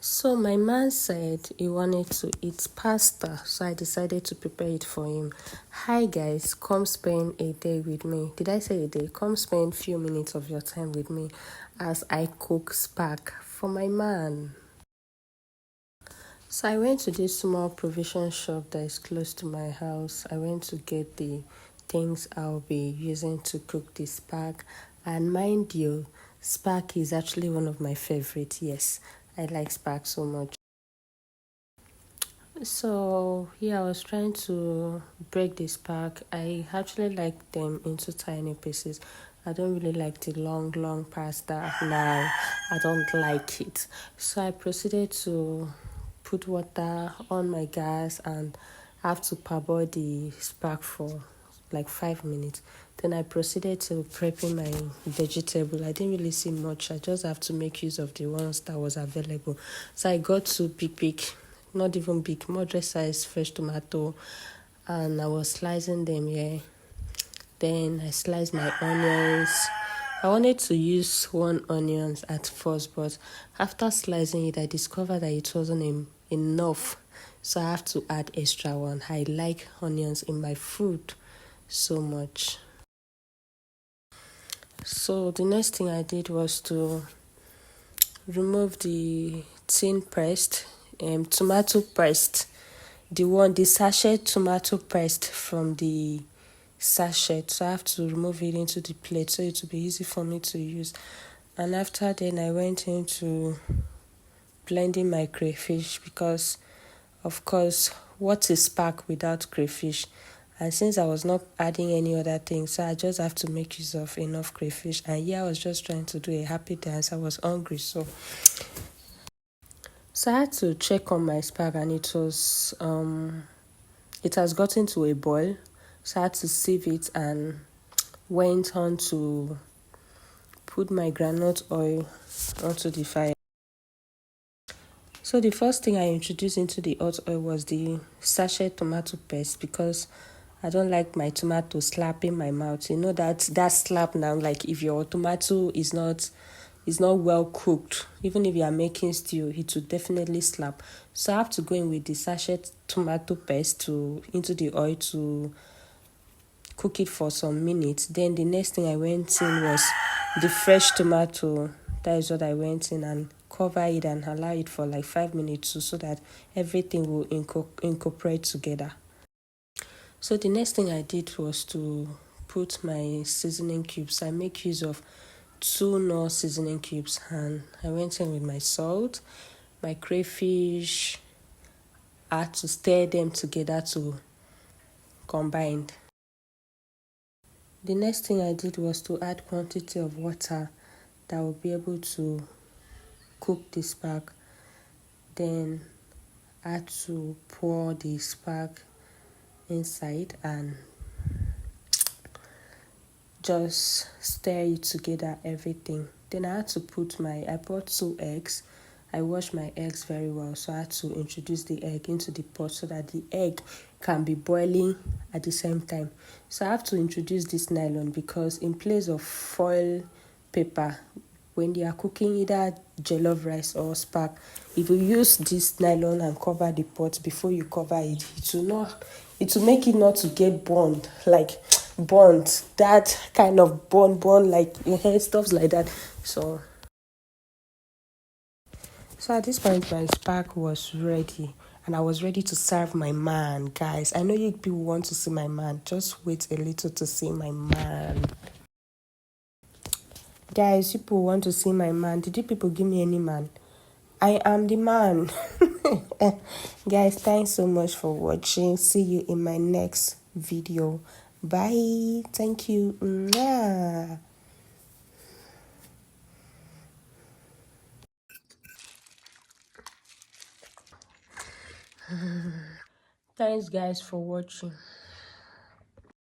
So my man said he wanted to eat pasta, so I decided to prepare it for him. Hi guys, come spend a day with me. Did I say a day? Come spend few minutes of your time with me as I cook spark for my man. So I went to this small provision shop that is close to my house. I went to get the things I'll be using to cook the spark. And mind you, spark is actually one of my favorites. Yes, I like spark so much. So yeah, I was trying to break this pack. I actually like them into tiny pieces. I don't really like the long pasta now. I don't like it. So I proceeded to put water on my gas and have to parboil the spark for like 5 minutes. Then I proceeded to prepping my vegetable. I didn't really see much. I just have to make use of the ones that was available. So I got two big, not even big, moderate size fresh tomato, and I was slicing them here. Then I sliced my onions. I wanted to use one onion at first, but after slicing it, I discovered that it wasn't enough. So I have to add extra one. I like onions in my food so much. So the next thing I did was to remove the tin pressed, tomato pressed, the sachet tomato pressed from the sachet. So I have to remove it into the plate so it will be easy for me to use. And after then, I went into blending my crayfish because, of course, what is spark without crayfish? And since I was not adding any other things, so I just have to make use of enough crayfish. And yeah, I was just trying to do a happy dance. I was hungry, so I had to check on my spark, and it has gotten to a boil. So I had to sieve it and went on to put my groundnut oil onto the fire. So the first thing I introduced into the hot oil was the sachet tomato paste because I don't like my tomato slapping my mouth. You know that slap now, like if your tomato is not well cooked, even if you are making stew, it will definitely slap. So I have to go in with the sachet tomato paste into the oil to cook it for some minutes. Then the next thing I went in was the fresh tomato. That is what I went in and cover it and allow it for like 5 minutes so that everything will incorporate together. So the next thing I did was to put my seasoning cubes. I make use of two Knorr seasoning cubes, and I went in with my salt, my crayfish. I had to stir them together to combine. The next thing I did was to add quantity of water that will be able to cook the spark. Then I had to pour the spark inside and just stir it together, everything. Then I bought 2 eggs. I washed my eggs very well, so I had to introduce the egg into the pot so that the egg can be boiling at the same time. So I have to introduce this nylon because in place of foil paper, when they are cooking either jollof rice or spark, if you use this nylon and cover the pot before you cover it, it will make it not to get burned, like burnt, that kind of burn like your hair, stuff like that. So at this point, my spark was ready, and I was ready to serve my man. Guys, I know you people want to see my man. Just wait a little to see my man. Guys, people want to see my man. Did you people give me any man? I am the man. Guys, thanks so much for watching. See you in my next video. Bye. Thank you. Mwah. Thanks guys for watching.